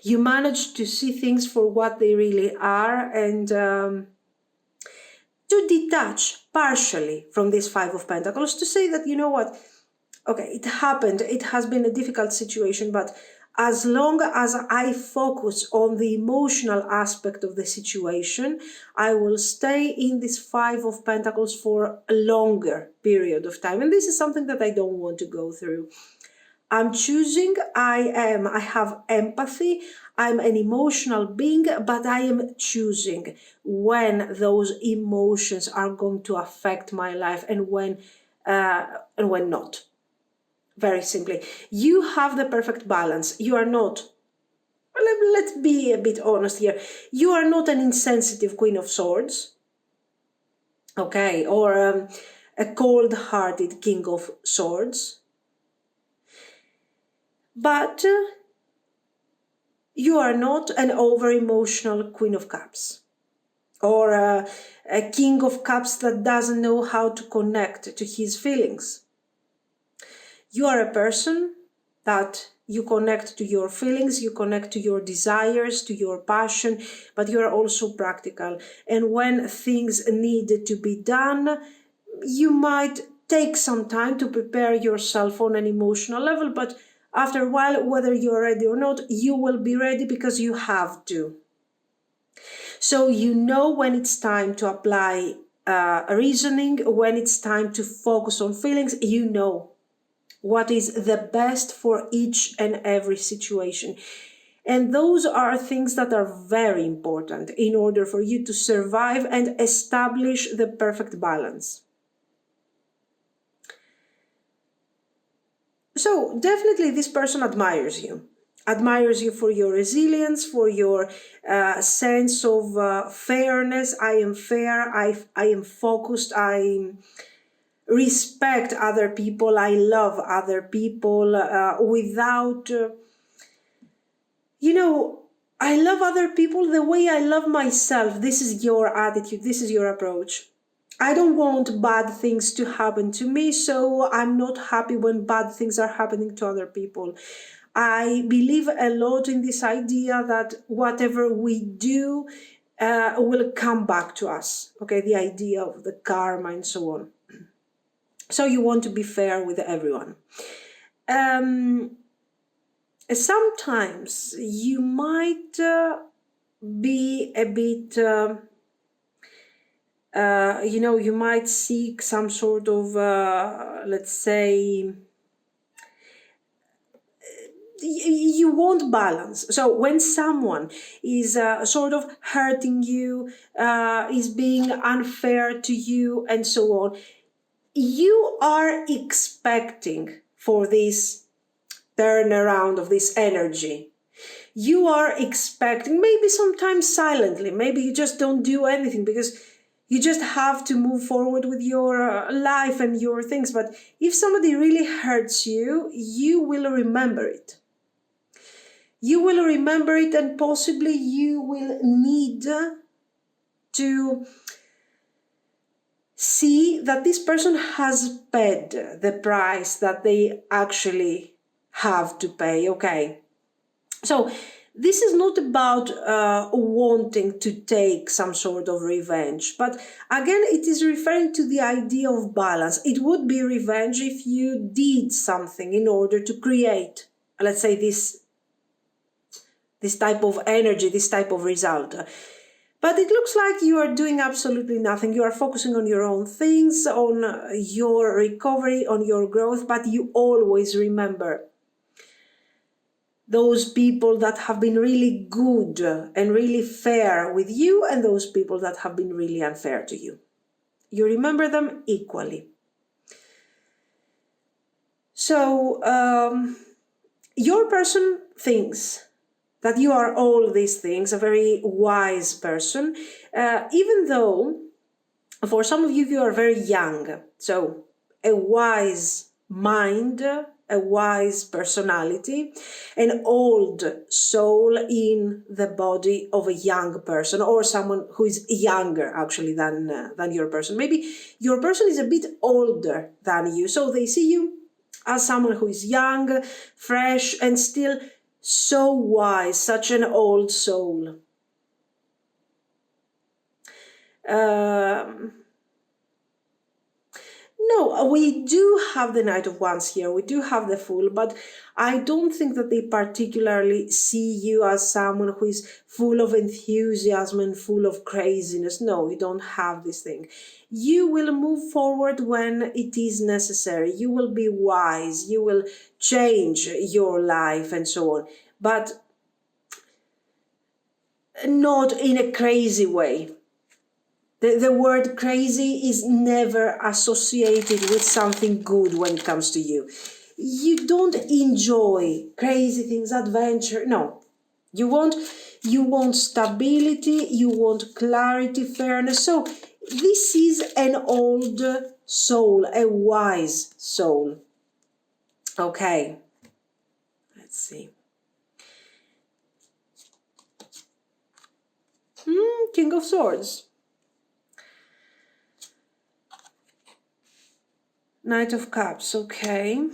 A: You manage to see things for what they really are and to detach partially from this Five of Pentacles, to say that, you know what, okay, it happened, it has been a difficult situation, but as long as I focus on the emotional aspect of the situation, I will stay in this Five of Pentacles for a longer period of time. And this is something that I don't want to go through. I'm choosing, I have empathy, I'm an emotional being, but I am choosing when those emotions are going to affect my life and when not. Very simply, you have the perfect balance. You are not, let's be a bit honest here, you are not an insensitive Queen of Swords, okay, or a cold-hearted King of Swords. But you are not an over-emotional Queen of Cups or a King of Cups that doesn't know how to connect to his feelings. You are a person that you connect to your feelings, you connect to your desires, to your passion, but you are also practical. And when things need to be done, you might take some time to prepare yourself on an emotional level, but after a while, whether you're ready or not, you will be ready because you have to. So you know when it's time to apply reasoning, when it's time to focus on feelings, you know what is the best for each and every situation. And those are things that are very important in order for you to survive and establish the perfect balance. So definitely this person admires you for your resilience, for your sense of fairness. I am fair, I am focused, I respect other people, I love other people without, I love other people the way I love myself. This is your attitude, this is your approach. I don't want bad things to happen to me, so I'm not happy when bad things are happening to other people. I believe a lot in this idea that whatever we do will come back to us. Okay, the idea of the karma and so on. So you want to be fair with everyone. Sometimes you might be a bit... you might seek some sort of, let's say, you want balance. So when someone is sort of hurting you, is being unfair to you, and so on, you are expecting for this turnaround of this energy. You are expecting, maybe sometimes silently, maybe you just don't do anything because you just have to move forward with your life and your things. But if somebody really hurts you, you will remember it. You will remember it, and possibly you will need to see that this person has paid the price that they actually have to pay. Okay. So this is not about wanting to take some sort of revenge, but again, it is referring to the idea of balance. It would be revenge if you did something in order to create, let's say, this type of energy, this type of result. But it looks like you are doing absolutely nothing. You are focusing on your own things, on your recovery, on your growth, but you always remember those people that have been really good and really fair with you, and those people that have been really unfair to you. You remember them equally. So your person thinks that you are all these things, a very wise person, even though for some of you, you are very young. So a wise mind, a wise personality, an old soul in the body of a young person, or someone who is younger actually than your person. Maybe your person is a bit older than you, so they see you as someone who is young, fresh, and still so wise, such an old soul. No, we do have the Knight of Wands here, we do have the Fool, but I don't think that they particularly see you as someone who is full of enthusiasm and full of craziness. No, you don't have this thing. You will move forward when it is necessary. You will be wise, you will change your life and so on, but not in a crazy way. The word crazy is never associated with something good when it comes to you. You don't enjoy crazy things, adventure. No. You want stability, you want clarity, fairness. So this is an old soul, a wise soul. Okay. Let's see. King of Swords. Knight of Cups, okay.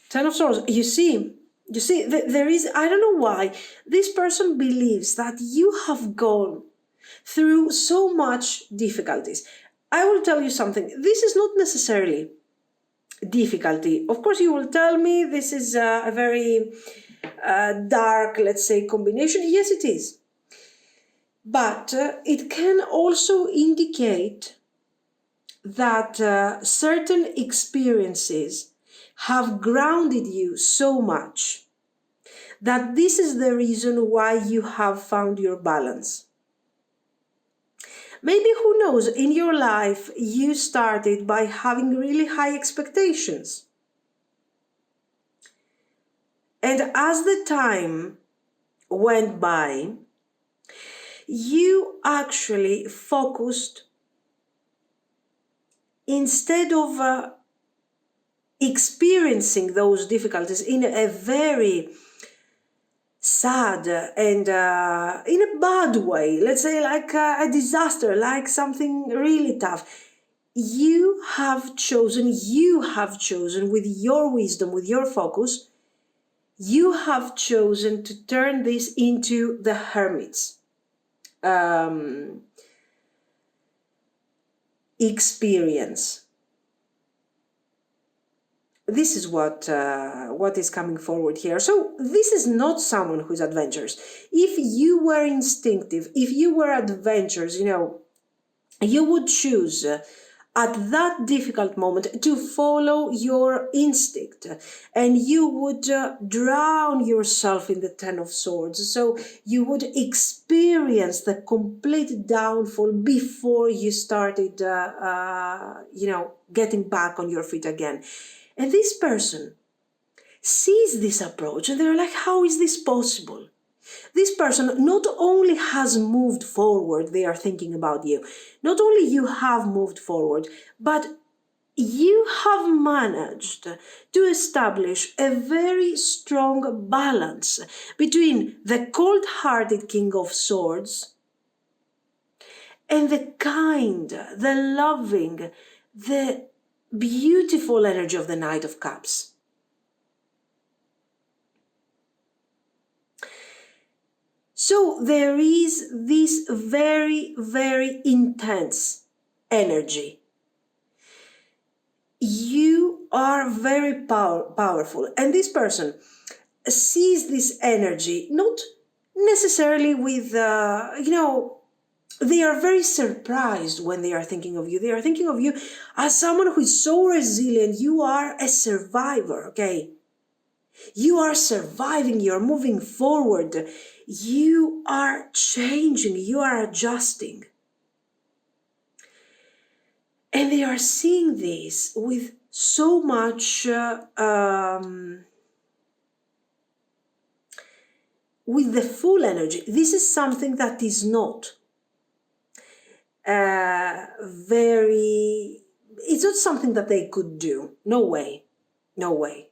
A: Ten of Swords. You see, there is, I don't know why, this person believes that you have gone through so much difficulties. I will tell you something. This is not necessarily difficulty. Of course, you will tell me this is a very dark, let's say, combination. Yes, it is. But it can also indicate that certain experiences have grounded you so much that this is the reason why you have found your balance. Maybe, who knows, in your life you started by having really high expectations. And as the time went by, you actually focused, instead of experiencing those difficulties in a very sad and in a bad way, let's say like a disaster, like something really tough, you have chosen with your wisdom, with your focus, you have chosen to turn this into the Hermit's experience. This is what is coming forward here. So this is not someone who's adventurous. If you were instinctive, if you were adventurous, you would choose at that difficult moment to follow your instinct, and you would drown yourself in the Ten of Swords. So you would experience the complete downfall before you started, getting back on your feet again. And this person sees this approach and they're like, how is this possible? This person not only has moved forward, they are thinking about you. Not only you have moved forward, but you have managed to establish a very strong balance between the cold-hearted King of Swords and the kind, the loving, the beautiful energy of the Knight of Cups. So there is this very, very intense energy. You are very powerful. And this person sees this energy, not necessarily with, they are very surprised when they are thinking of you. They are thinking of you as someone who is so resilient. You are a survivor, okay? You are surviving, you're moving forward. You are changing, you are adjusting. And they are seeing this with so much, with the full energy. This is something that is not it's not something that they could do. No way. No way.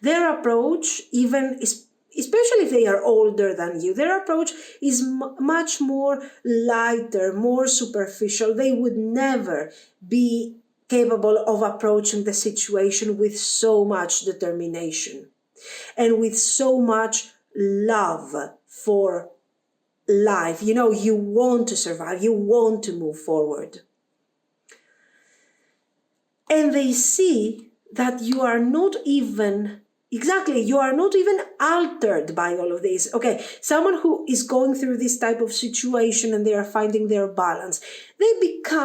A: Their approach, even especially if they are older than you, their approach is much more lighter, more superficial. They would never be capable of approaching the situation with so much determination and with so much love for life. You want to survive, you want to move forward. And they see that you are not even altered by all of this. Okay, someone who is going through this type of situation and they are finding their balance,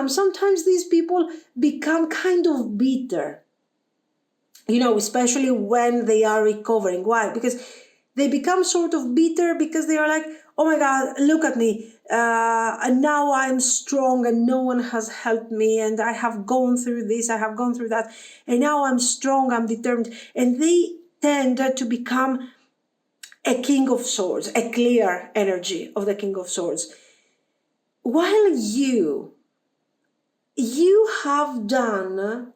A: sometimes these people become kind of bitter, especially when they are recovering. Why? Because they become sort of bitter because they are like, oh my God, look at me. And now I'm strong and no one has helped me, and I have gone through this, I have gone through that, and now I'm strong, I'm determined. And they tend to become a King of Swords, a clear energy of the King of Swords. While you have done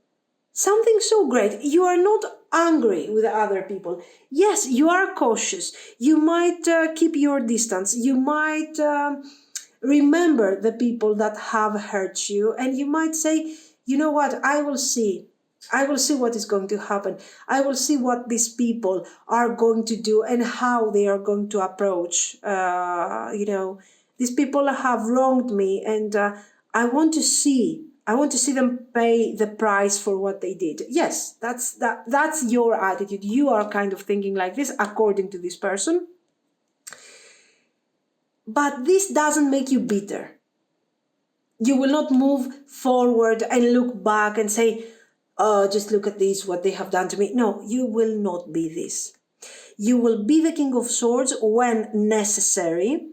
A: something so great. You are not angry with other people. Yes, you are cautious. You might keep your distance. You might remember the people that have hurt you, and you might say, you know what, I will see. I will see what is going to happen. I will see what these people are going to do and how they are going to approach. These people have wronged me, and I want to see. I want to see them pay the price for what they did. Yes, that's your attitude. You are kind of thinking like this, according to this person. But this doesn't make you bitter. You will not move forward and look back and say, oh, just look at this, what they have done to me. No, you will not be this. You will be the King of Swords when necessary,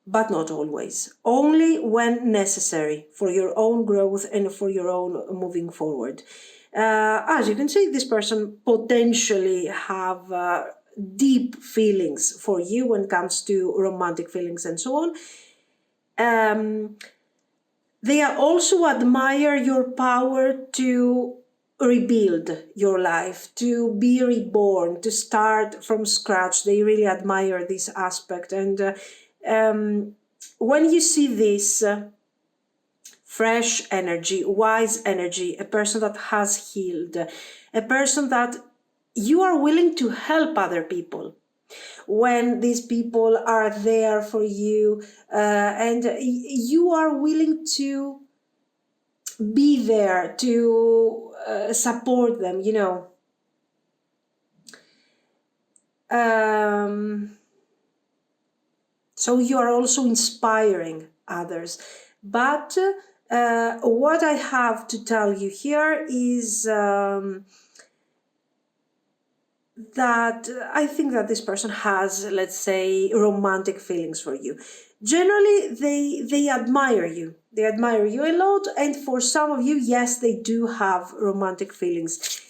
A: but not always. Only when necessary for your own growth and for your own moving forward. As you can see, this person potentially have deep feelings for you when it comes to romantic feelings and so on. They also admire your power to rebuild your life, to be reborn, to start from scratch. They really admire this aspect. And when you see this fresh energy, wise energy, a person that has healed, a person that you are willing to help other people, when these people are there for you, and you are willing to be there to support them, so you are also inspiring others. But what I have to tell you here is that I think that this person has, let's say, romantic feelings for you. Generally, they admire you. They admire you a lot, and for some of you, yes, they do have romantic feelings.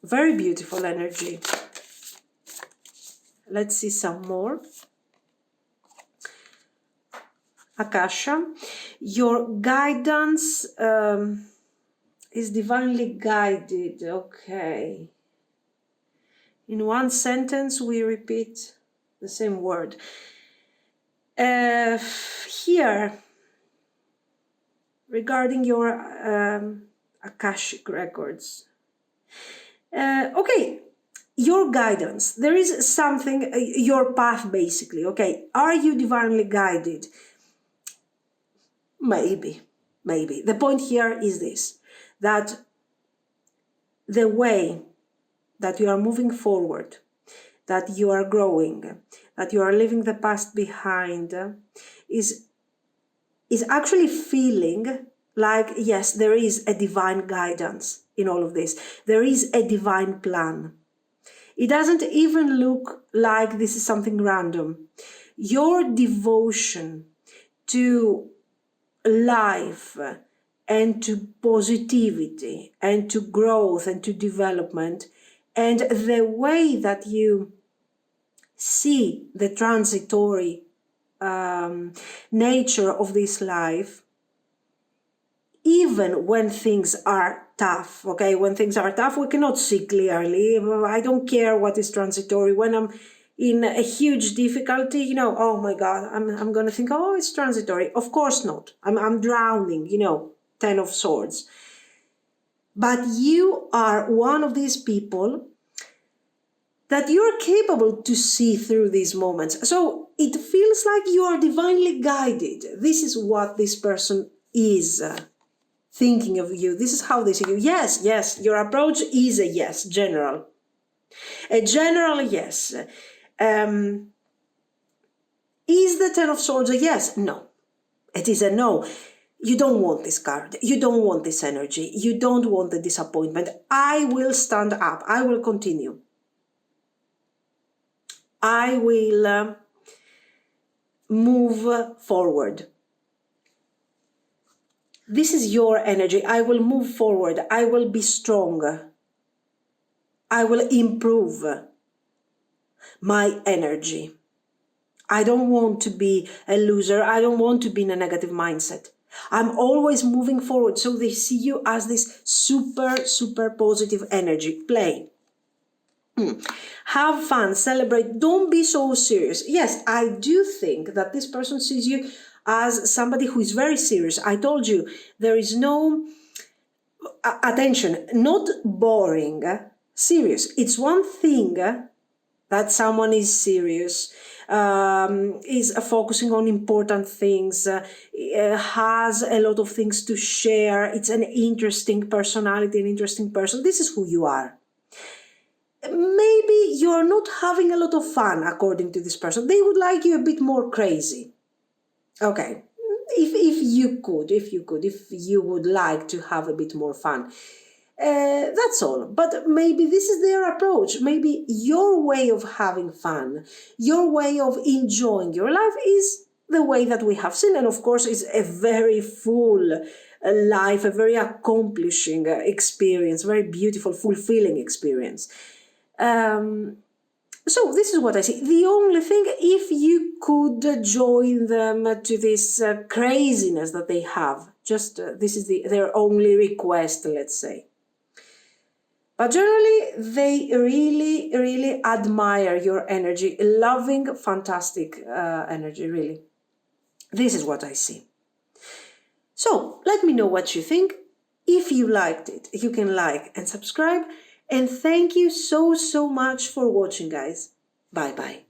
A: Very beautiful energy. Let's see some more. Akasha, your guidance is divinely guided. Okay. In one sentence, we repeat the same word. Here, regarding your Akashic records. Okay, your guidance. There is something, your path basically. Okay, are you divinely guided? Maybe. The point here is this, that the way that you are moving forward, that you are growing, that you are leaving the past behind, is actually feeling like, yes, there is a divine guidance in all of this. There is a divine plan. It doesn't even look like this is something random. Your devotion to life and to positivity and to growth and to development, and the way that you see the transitory nature of this life, even when things are tough, okay? When things are tough, we cannot see clearly. I don't care what is transitory. When I'm in a huge difficulty, oh my God, I'm going to think, oh, it's transitory. Of course not. I'm drowning, 10 of Swords. But you are one of these people that you're capable to see through these moments. So it feels like you are divinely guided. This is what this person is thinking of you. This is how they see you. Yes, your approach is a yes, general. A general yes. Is the 10 of Swords a yes? No. It is a no. You don't want this card. You don't want this energy. You don't want the disappointment. I will stand up. I will continue. I will move forward. This is your energy. I will move forward. I will be strong. I will improve my energy. I don't want to be a loser. I don't want to be in a negative mindset. I'm always moving forward. So they see you as this super, super positive energy. Play. Have fun, celebrate, don't be so serious. Yes, I do think that this person sees you as somebody who is very serious. I told you, there is no attention, not boring, serious. It's one thing that someone is serious, is focusing on important things, has a lot of things to share. It's an interesting personality, an interesting person. This is who you are. Maybe you're not having a lot of fun according to this person. They would like you a bit more crazy. Okay, if you would like to have a bit more fun. That's all. But maybe this is their approach. Maybe your way of having fun, your way of enjoying your life is the way that we have seen. And of course, it's a very full life, a very accomplishing experience, very beautiful, fulfilling experience. So this is what I see. The only thing, if you could join them to this craziness that they have, just this is their only request, let's say. But generally, they really, really admire your energy, loving, fantastic energy, really. This is what I see. So let me know what you think. If you liked it, you can like and subscribe. And thank you so, so much for watching, guys. Bye-bye.